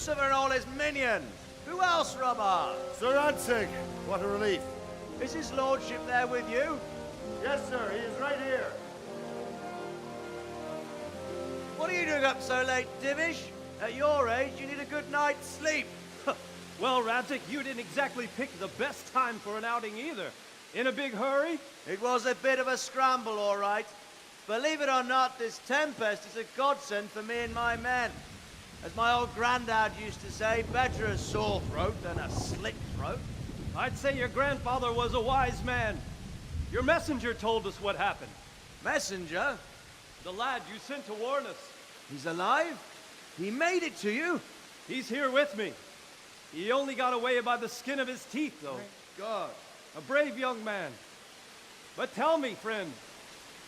Lucifer and all his minions. Who else, Robert? Sir Ansig, what a relief. Is his lordship there with you? Yes, sir, he is right here. What are you doing up so late, Divish? At your age, you need a good night's sleep. Well, Radzik, you didn't exactly pick the best time for an outing either. In a big hurry? It was a bit of a scramble, all right. Believe it or not, this tempest is a godsend for me and my men. As my old granddad used to say, better a sore throat than a slit throat. I'd say your grandfather was a wise man. Your messenger told us what happened. Messenger? The lad you sent to warn us. He's alive? He made it to you? He's here with me. He only got away by the skin of his teeth, though. Thank God. A brave young man. But tell me, friend,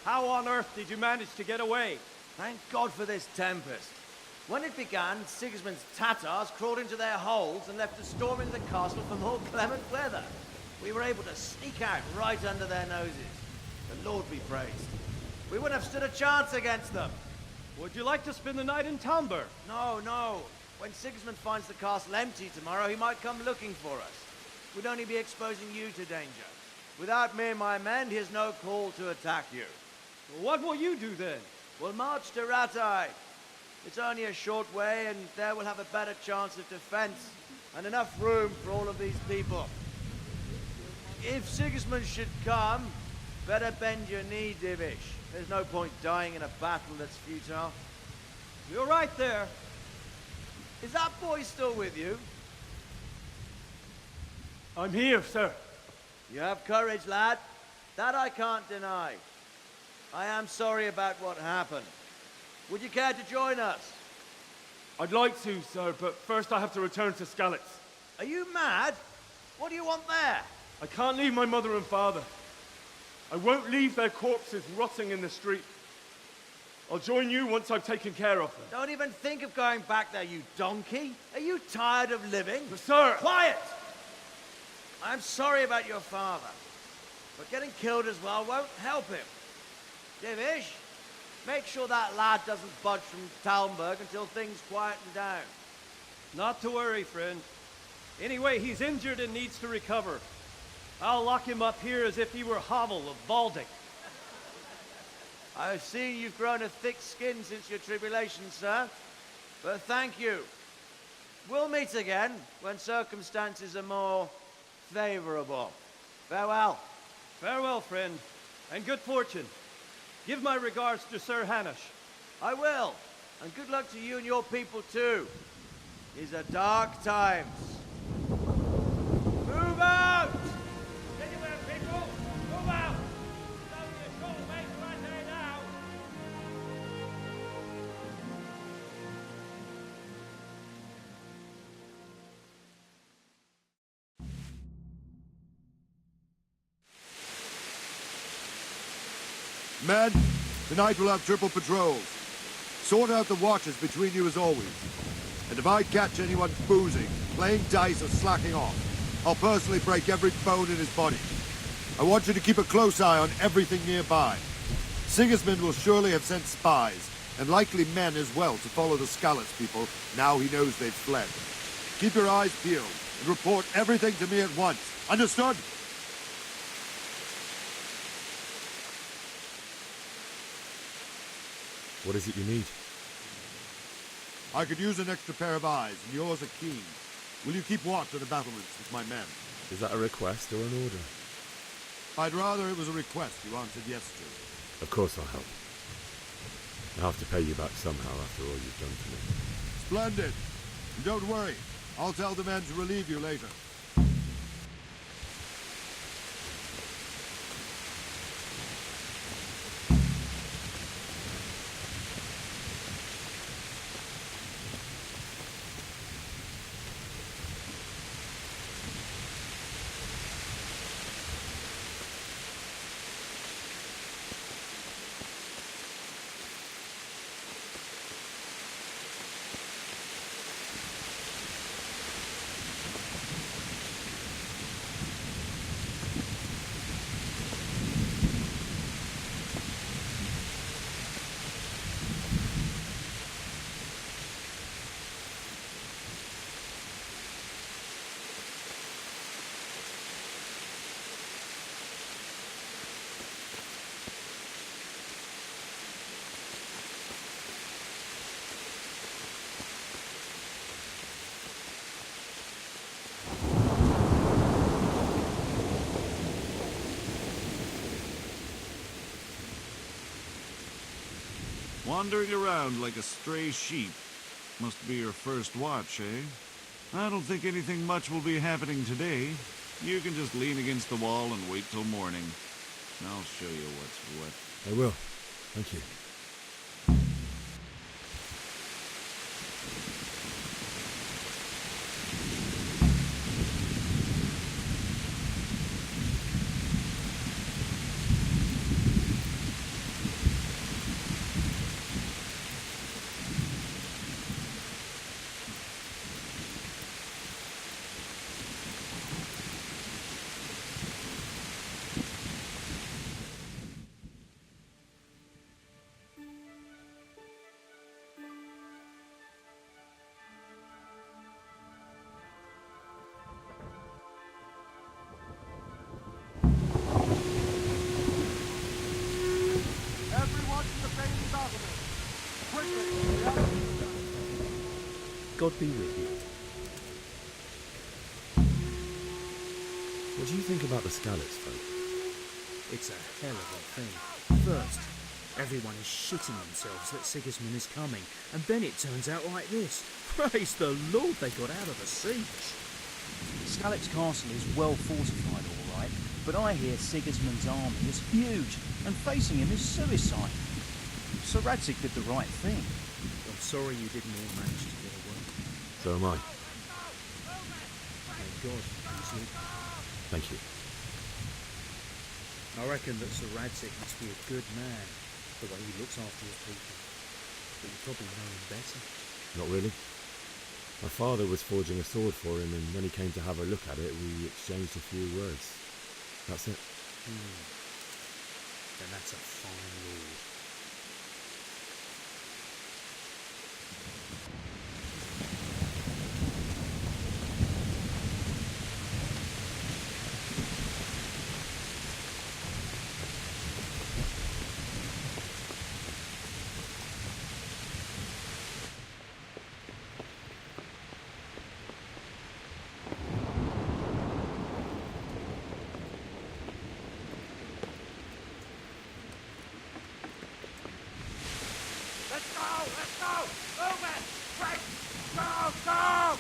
how on earth did you manage to get away? Thank God for this tempest. When it began, Sigismund's Tatars crawled into their holes and left a storm into the castle for more clement weather. We were able to sneak out right under their noses. The Lord be praised. We wouldn't have stood a chance against them. Would you like to spend the night in Talmberg? No, no. When Sigismund finds the castle empty tomorrow, he might come looking for us. We'd only be exposing you to danger. Without me and my men, he has no call to attack you. What will you do then? We'll march to Ratai. It's only a short way, and there we'll have a better chance of defense and enough room for all of these people. If Sigismund should come, better bend your knee, Divish. There's no point dying in a battle that's futile. You're right there. Is that boy still with you? I'm here, sir. You have courage, lad. That I can't deny. I am sorry about what happened. Would you care to join us? I'd like to, sir, but first I have to return to Skalitz. Are you mad? What do you want there? I can't leave my mother and father. I won't leave their corpses rotting in the street. I'll join you once I've taken care of them. Don't even think of going back there, you donkey. Are you tired of living? But sir! Quiet! I'm sorry about your father, but getting killed as well won't help him. Divish, make sure that lad doesn't budge from Talmberg until things quieten down. Not to worry, friend. Anyway, he's injured and needs to recover. I'll lock him up here as if he were Havel of Baldic. I've seen you've grown a thick skin since your tribulation, sir. But thank you. We'll meet again when circumstances are more favorable. Farewell. Farewell, friend, and good fortune. Give my regards to Sir Hanush. I will. And good luck to you and your people, too. These are dark times. Move out! Anywhere, people! Move out! It's only a short way to right there now. Men, tonight we'll have triple patrols. Sort out the watches between you as always. And if I catch anyone boozing, playing dice or slacking off, I'll personally break every bone in his body. I want you to keep a close eye on everything nearby. Sigismund will surely have sent spies, and likely men as well, to follow the Skalitz people now he knows they've fled. Keep your eyes peeled, and report everything to me at once. Understood? What is it you need? I could use an extra pair of eyes, and yours are keen. Will you keep watch on the battlements with my men? Is that a request or an order? I'd rather it was a request you answered yes to. Of course I'll help. I'll have to pay you back somehow after all you've done for me. Splendid. And don't worry. I'll tell the men to relieve you later. Wandering around like a stray sheep. Must be your first watch, eh? I don't think anything much will be happening today. You can just lean against the wall and wait till morning. I'll show you what's what. I will. Thank you. Everyone to the famous argument. Quickly! God be with you. What do you think about the Scallops folk? It's a hell of a thing. First, everyone is shitting themselves that Sigismund is coming, and then it turns out like this. Praise the Lord, they got out of the siege. Scallops Castle is well fortified, all right, but I hear Sigismund's army is huge, and facing him is suicide. Sir Radzig did the right thing. I'm sorry you didn't all manage to get away. So am I. Thank God, he's with you. Thank you. I reckon that Sir Radzig must be a good man, the way he looks after his people. But you probably know him better. Not really. My father was forging a sword for him, and when he came to have a look at it, we exchanged a few words. That's it. Then that's a fine lord. Let's go! Let's go! Move it! Quick! Go! Go!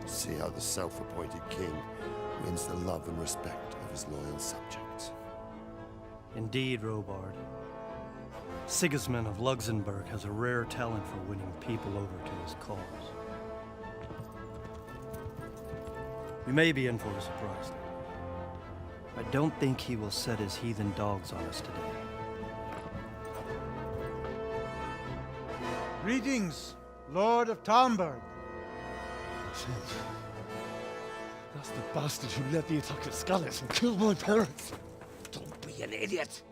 See how the self-appointed king wins the love and respect of his loyal subjects. Indeed, Robard. Sigismund of Luxembourg has a rare talent for winning people over to his cause. We may be in for a surprise, though. I don't think he will set his heathen dogs on us today. Greetings, Lord of Talmberg. That's the bastard who led the attack at Scarlet and killed my parents. Don't be an idiot.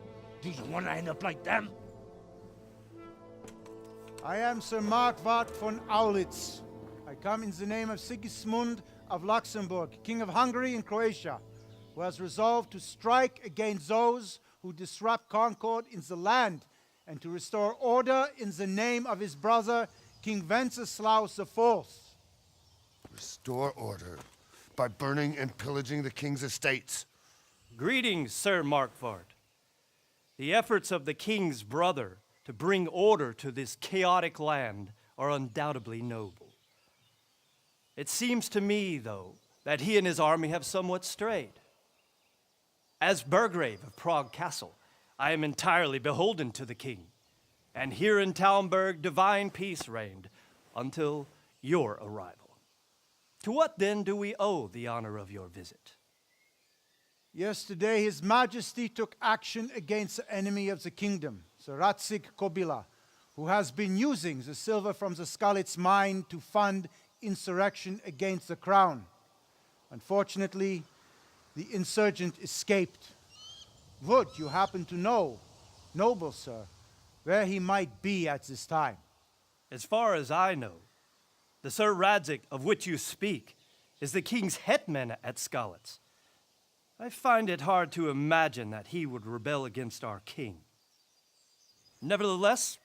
Do you want to end up like them? I am Sir Markwart von Aulitz. I come in the name of Sigismund of Luxembourg, King of Hungary and Croatia, who has resolved to strike against those who disrupt concord in the land and to restore order in the name of his brother, King Wenceslaus IV. Restore order by burning and pillaging the king's estates. Greetings, Sir Markwart. The efforts of the king's brother to bring order to this chaotic land are undoubtedly noble. It seems to me, though, that he and his army have somewhat strayed. As Burgrave of Prague Castle, I am entirely beholden to the king, and here in Talmberg divine peace reigned until your arrival. To what then do we owe the honor of your visit? Yesterday, His Majesty took action against the enemy of the kingdom, Sir Radzig Kobyla, who has been using the silver from the Skalitz mine to fund insurrection against the crown. Unfortunately, the insurgent escaped. Would you happen to know, noble sir, where he might be at this time? As far as I know, the Sir Radzig of which you speak is the king's hetman at Skalitz. I find it hard to imagine that he would rebel against our king. Nevertheless,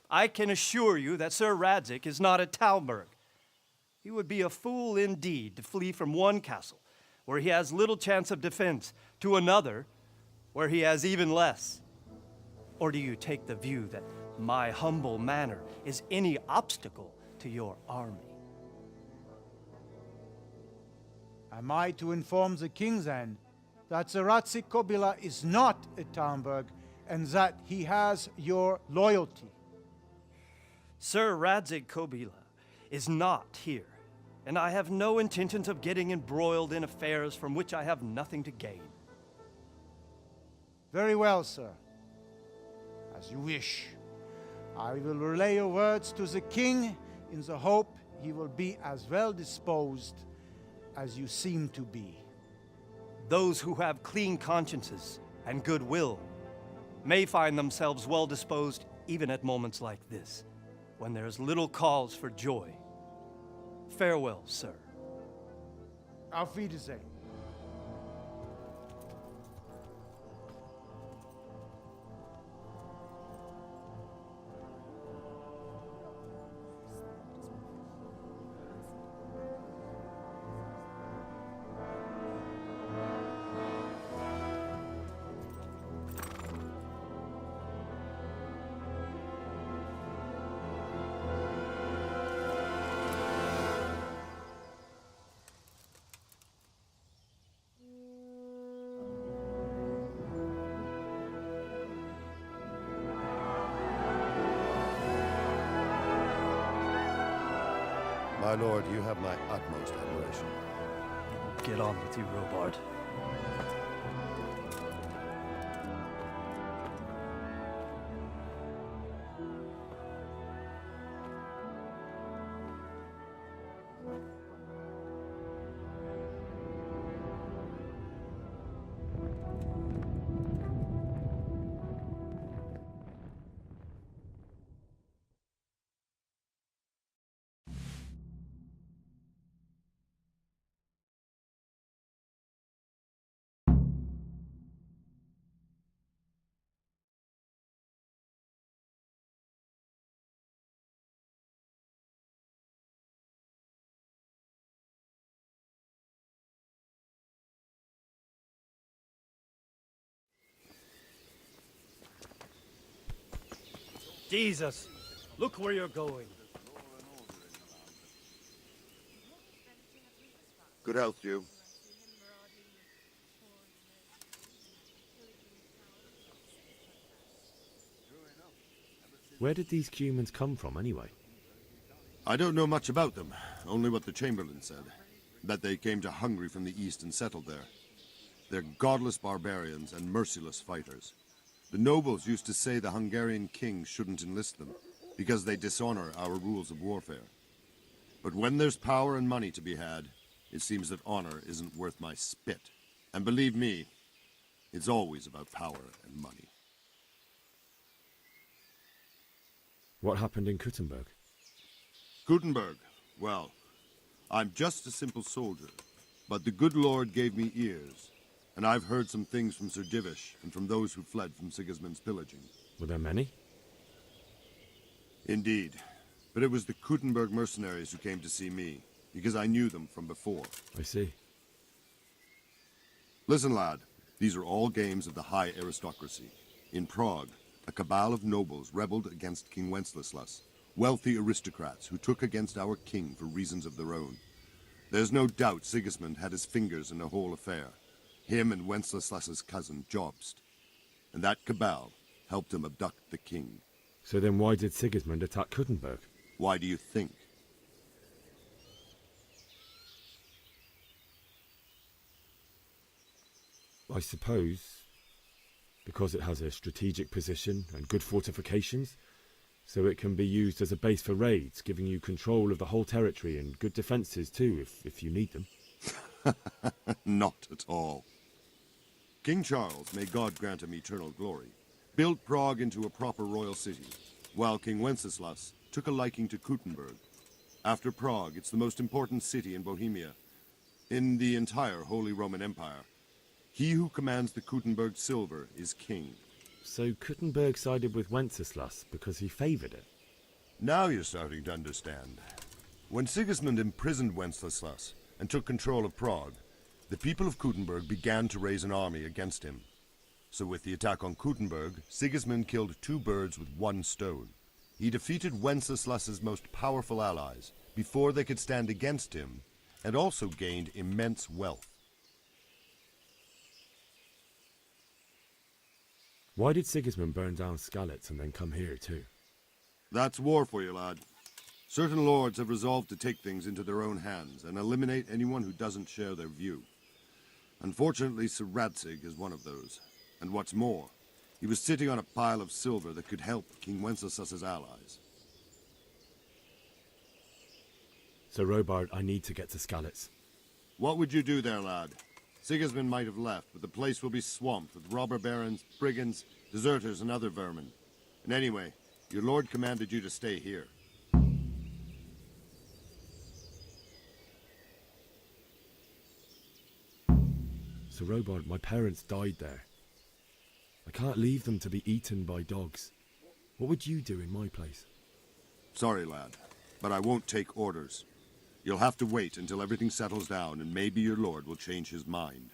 I can assure you that Sir Radzig is not at Talmberg. He would be a fool indeed to flee from one castle where he has little chance of defense to another where he has even less. Or do you take the view that my humble manner is any obstacle to your army? Am I to inform the king then that Sir Radzig Kobyla is not at Talmberg and that he has your loyalty? Sir Radzig Kobyla is not here, and I have no intentions of getting embroiled in affairs from which I have nothing to gain. Very well, sir. As you wish. I will relay your words to the king in the hope he will be as well disposed as you seem to be. Those who have clean consciences and goodwill may find themselves well disposed even at moments like this, when there is little cause for joy. Farewell, sir. Auf Wiedersehen. My lord, you have my utmost admiration. Get on with you, Robard. Jesus, look where you're going. Good health to you. Where did these humans come from, anyway? I don't know much about them, only what the Chamberlain said. That they came to Hungary from the east and settled there. They're godless barbarians and merciless fighters. The nobles used to say the Hungarian king shouldn't enlist them, because they dishonor our rules of warfare. But when there's power and money to be had, it seems that honor isn't worth my spit. And believe me, it's always about power and money. What happened in Kuttenberg? Gutenberg, well, I'm just a simple soldier, but the good Lord gave me ears, and I've heard some things from Sir Divish and from those who fled from Sigismund's pillaging. Were there many? Indeed, but it was the Kuttenberg mercenaries who came to see me, because I knew them from before. I see. Listen, lad, these are all games of the high aristocracy. In Prague, a cabal of nobles rebelled against King Wenceslas, wealthy aristocrats who took against our king for reasons of their own. There's no doubt Sigismund had his fingers in the whole affair, him and Wenceslas's cousin Jobst. And that cabal helped him abduct the king. So then why did Sigismund attack Kuttenberg? Why do you think? I suppose because it has a strategic position and good fortifications, so it can be used as a base for raids, giving you control of the whole territory and good defences too, if you need them. Not at all. King Charles, may God grant him eternal glory, built Prague into a proper royal city, while King Wenceslas took a liking to Kuttenberg. After Prague, it's the most important city in Bohemia, in the entire Holy Roman Empire. He who commands the Kuttenberg silver is king. So Kuttenberg sided with Wenceslas because he favoured it? Now you're starting to understand. When Sigismund imprisoned Wenceslas and took control of Prague, the people of Kuttenberg began to raise an army against him. So with the attack on Kuttenberg, Sigismund killed two birds with one stone. He defeated Wenceslas's most powerful allies before they could stand against him, and also gained immense wealth. Why did Sigismund burn down Skalitz and then come here too? That's war for you, lad. Certain lords have resolved to take things into their own hands and eliminate anyone who doesn't share their view. Unfortunately, Sir Radzig is one of those. And what's more, he was sitting on a pile of silver that could help King Wenceslas's allies. Sir Robard, I need to get to Skalitz. What would you do there, lad? Sigismund might have left, but the place will be swamped with robber barons, brigands, deserters, and other vermin. And anyway, your lord commanded you to stay here. Sir Robard, my parents died there. I can't leave them to be eaten by dogs. What would you do in my place? Sorry, lad, but I won't take orders. You'll have to wait until everything settles down, and maybe your lord will change his mind.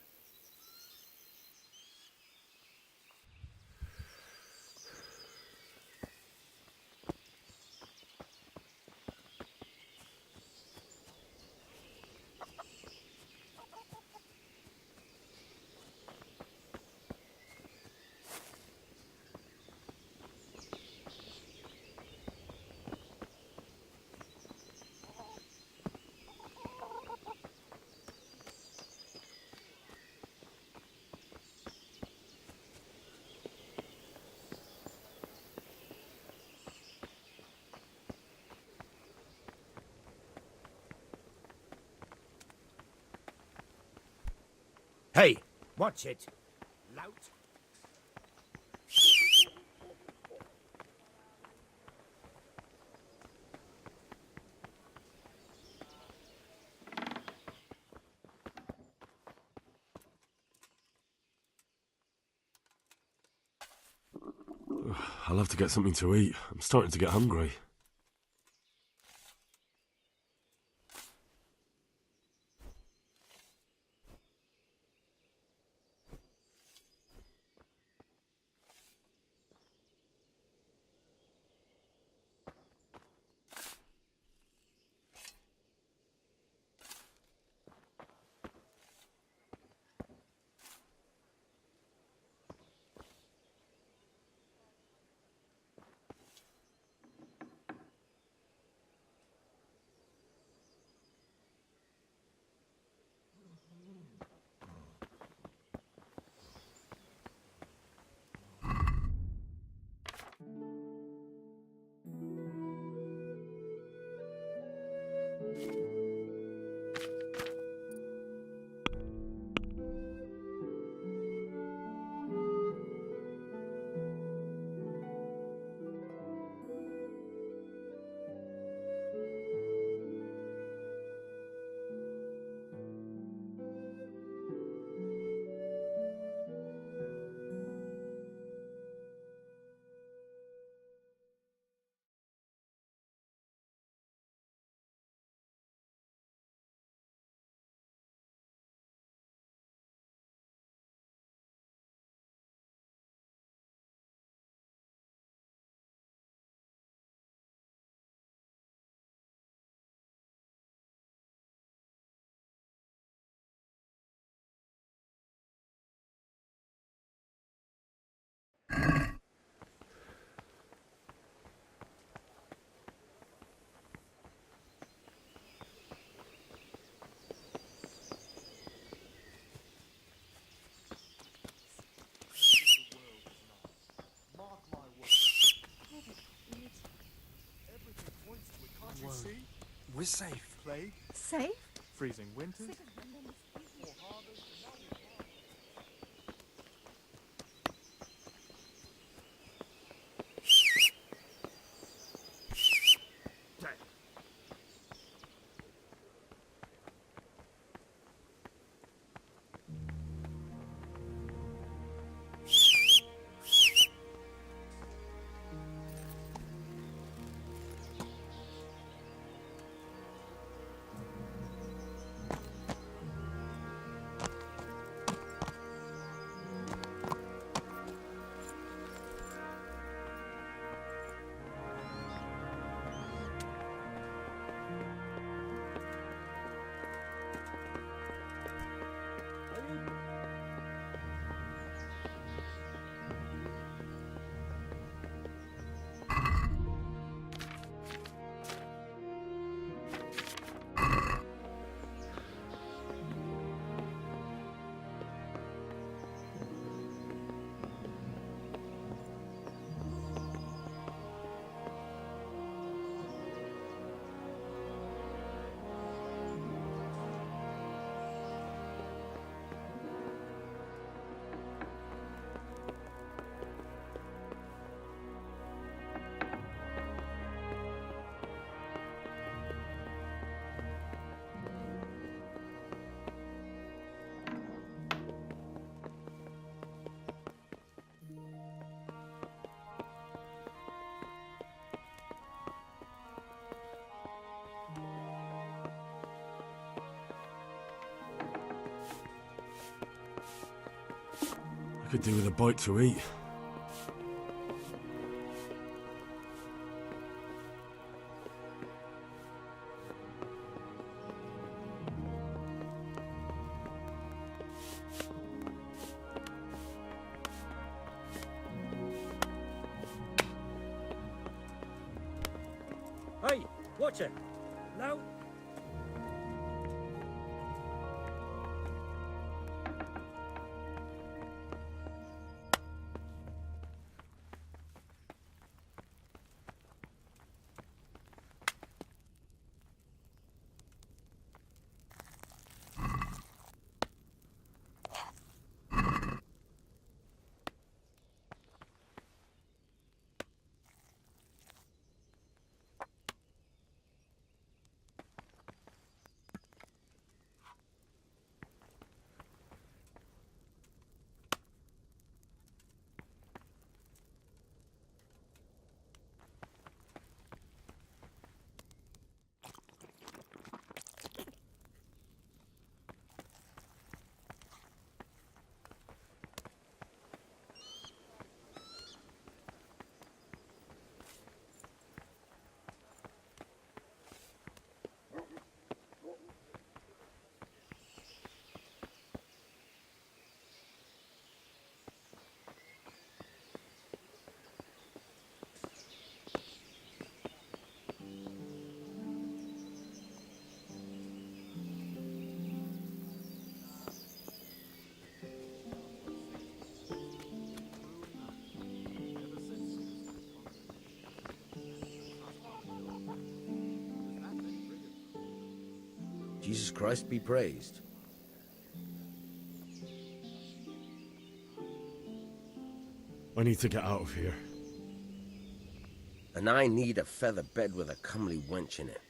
Hey, watch it, lout. I'll have to get something to eat. I'm starting to get hungry. We're safe. Plague? Safe? Freezing winters. I could do with a bite to eat. Hey, watch it. No. Jesus Christ be praised. I need to get out of here. And I need a feather bed with a comely wench in it.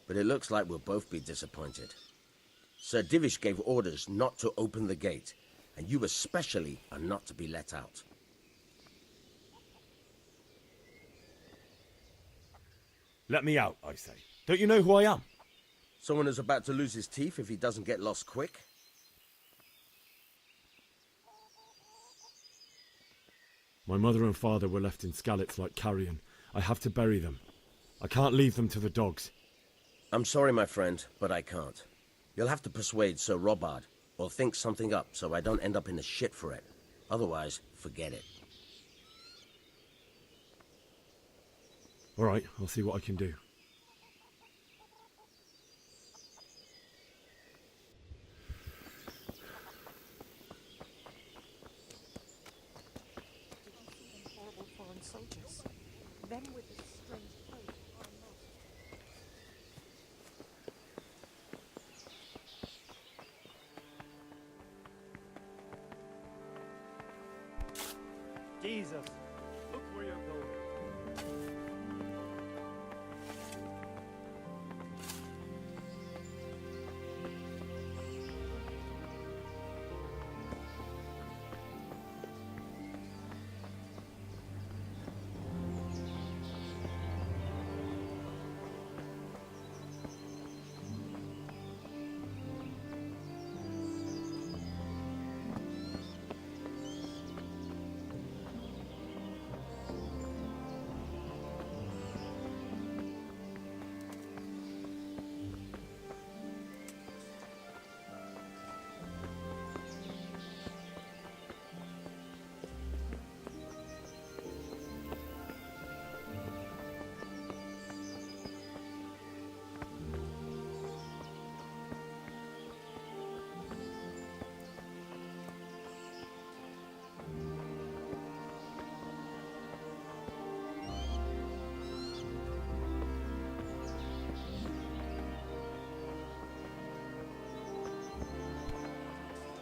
But it looks like we'll both be disappointed. Sir Divish gave orders not to open the gate, and you especially are not to be let out. Let me out, I say. Don't you know who I am? Someone who's about to lose his teeth if he doesn't get lost quick? My mother and father were left in Skalitz like carrion. I have to bury them. I can't leave them to the dogs. I'm sorry, my friend, but I can't. You'll have to persuade Sir Robard, or think something up so I don't end up in the shit for it. Otherwise, forget it. All right, I'll see what I can do. Soldiers. Them with the strange cloak are Jesus, look where you're going.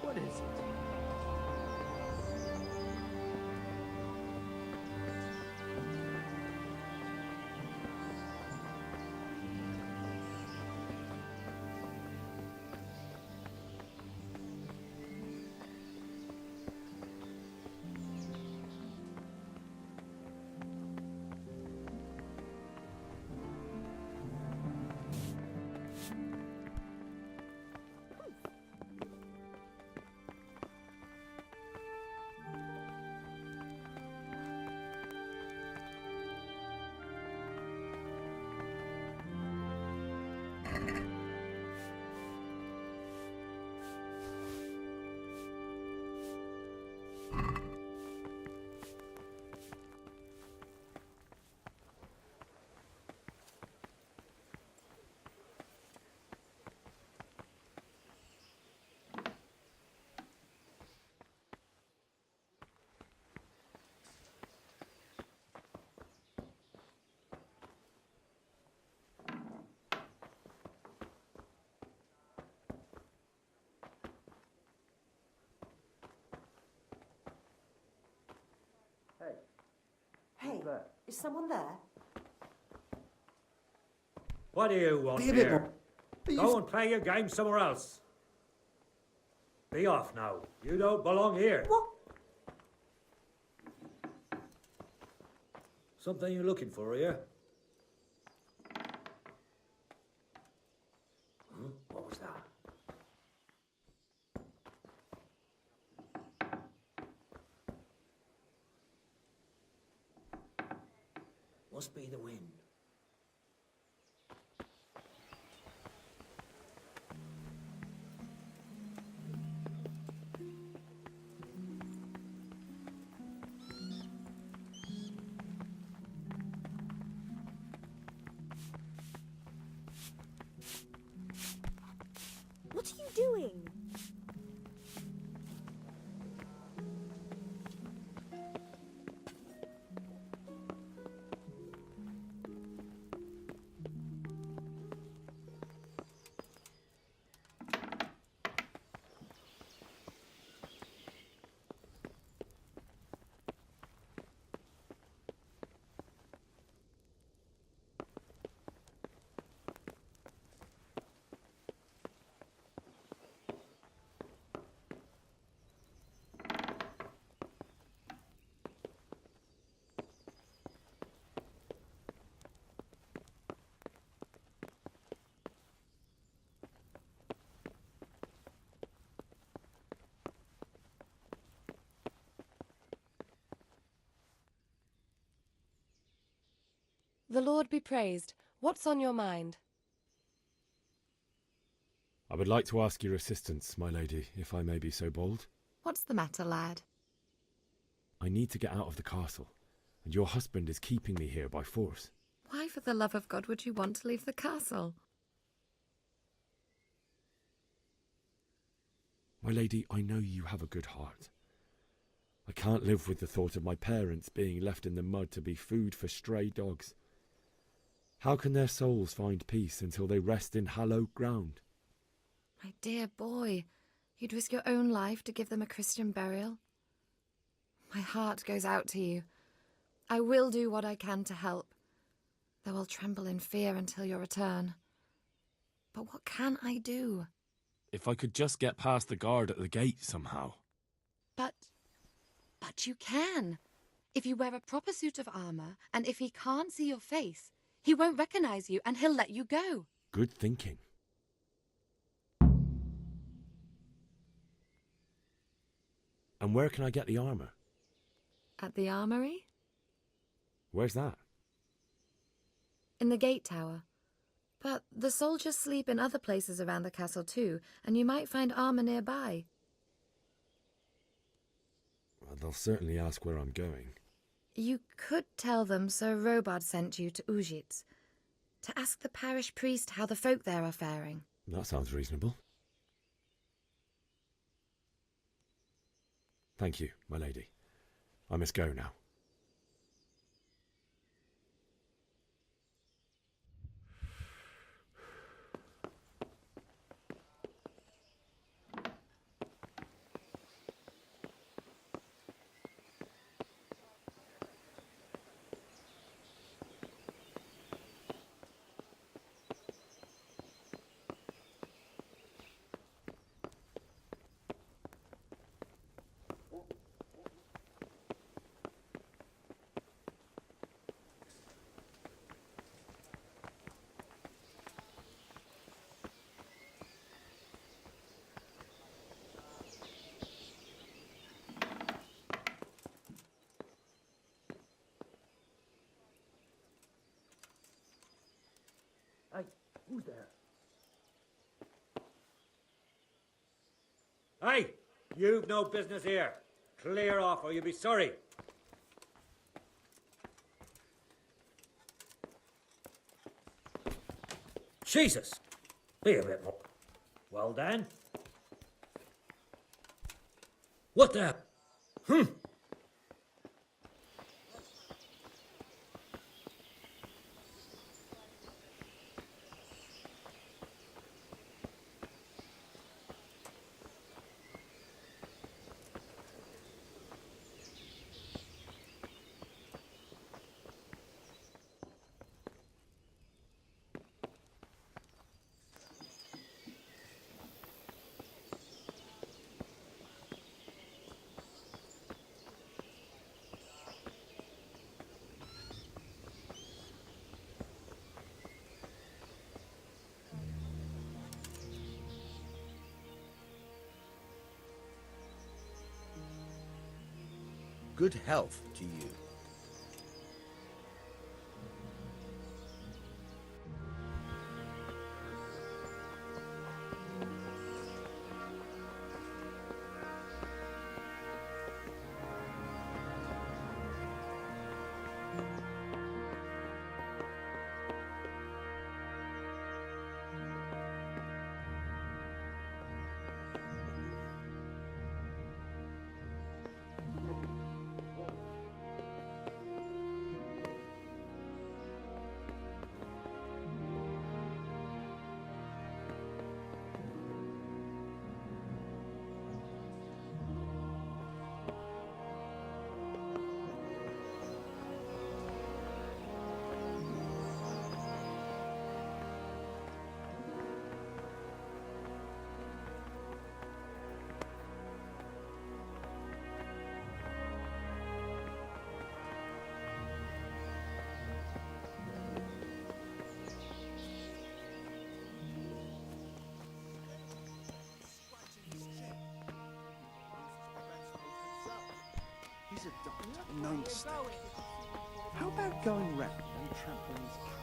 What is it? Hey, is someone there? What do you want Be a bit here? more. Go and play your game somewhere else. Be off now. You don't belong here. What? Something you're looking for, are you? What was that? Must be the wind. What are you doing? The Lord be praised. What's on your mind? I would like to ask your assistance, my lady, if I may be so bold. What's the matter, lad? I need to get out of the castle, and your husband is keeping me here by force. Why, for the love of God, would you want to leave the castle? My lady, I know you have a good heart. I can't live with the thought of my parents being left in the mud to be food for stray dogs. How can their souls find peace until they rest in hallowed ground? My dear boy, you'd risk your own life to give them a Christian burial? My heart goes out to you. I will do what I can to help, though I'll tremble in fear until your return. But what can I do? If I could just get past the guard at the gate somehow. But you can. If you wear a proper suit of armor, and if he can't see your face, he won't recognize you and he'll let you go. Good thinking. And where can I get the armor? At the armory? Where's that? In the gate tower. But the soldiers sleep in other places around the castle too, and you might find armor nearby. Well, they'll certainly ask where I'm going. You could tell them Sir Robard sent you to Ujitz, to ask the parish priest how the folk there are faring. That sounds reasonable. Thank you, my lady. I must go now. Hey, who's there? Hey, you've no business here. Clear off or you'll be sorry. Jesus! Be a bit more. Well, Dan? What the? Good health to you. He's a doctor, no mistake. How about going round and trampling his coat?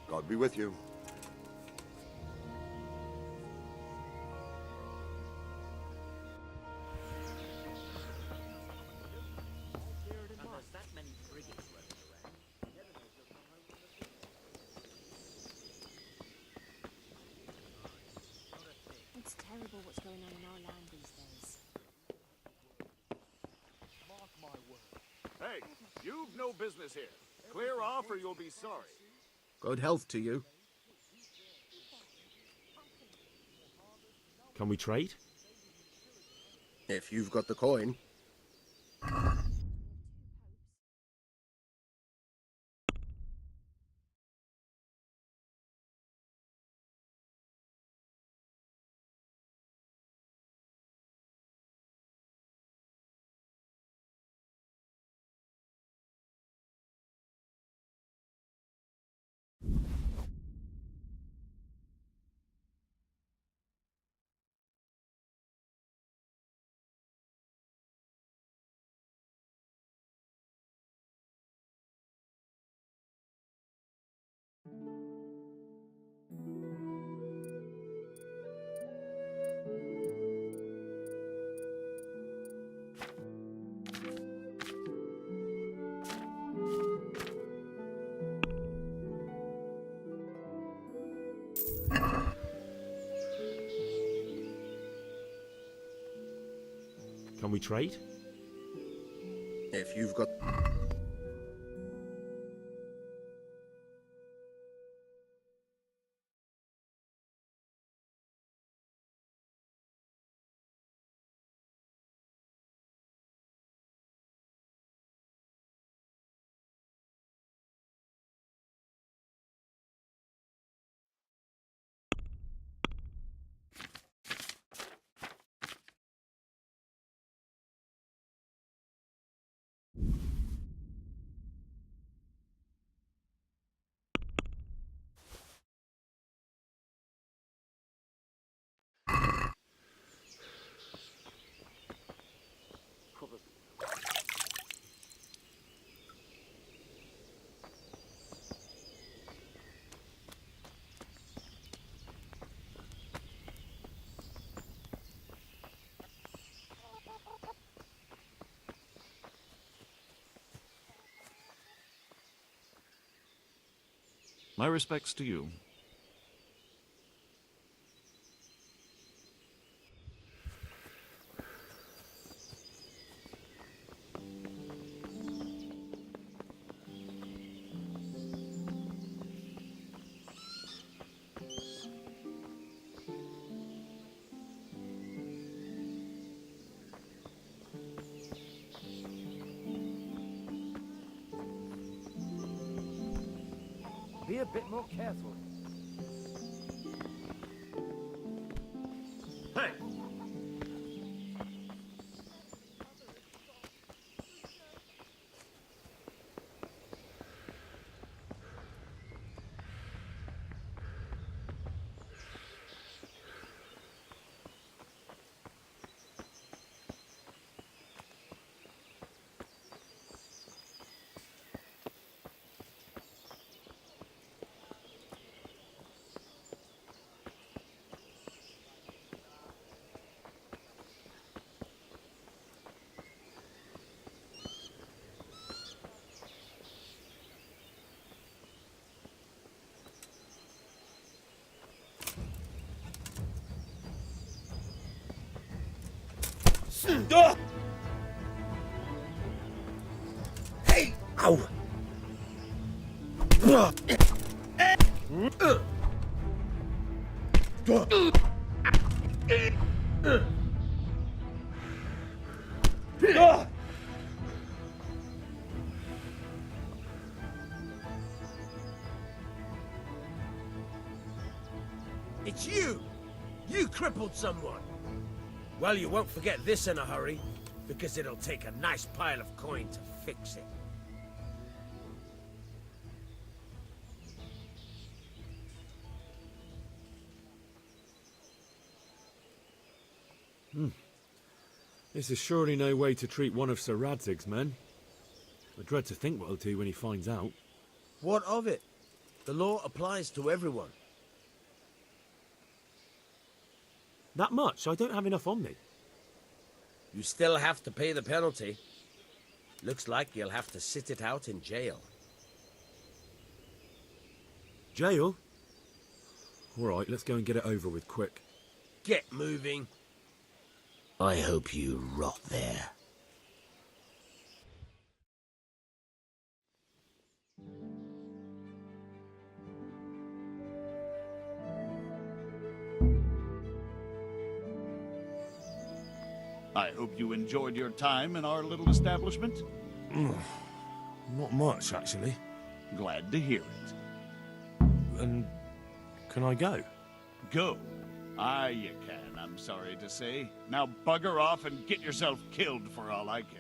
God be with you. going on in our land these days. Mark my word. Hey, you've no business here. Clear off or you'll be sorry. Good health to you. Can we trade? If you've got the coin. Can we trade? If you've got... My respects to you. Be a bit more careful. Hey! Hey! Ow! It's you! You crippled someone! Well, you won't forget this in a hurry, because it'll take a nice pile of coin to fix it. This is surely no way to treat one of Sir Radzig's men. I dread to think what he'll do when he finds out. What of it? The law applies to everyone. That much? I don't have enough on me. You still have to pay the penalty. Looks like you'll have to sit it out in jail. Jail? All right, let's go and get it over with quick. Get moving. I hope you rot there. I hope you enjoyed your time in our little establishment. Not much, actually. Glad to hear it. And can I go? Go? Aye, you can, I'm sorry to say. Now bugger off and get yourself killed for all I care.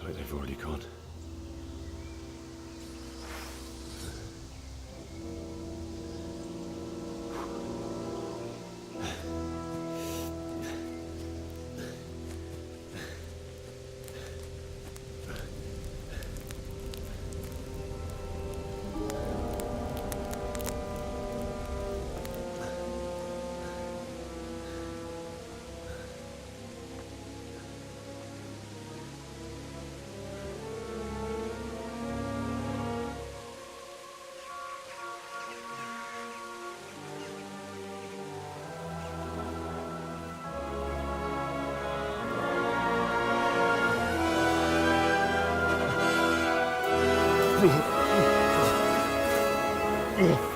like they've already gone. Ugh.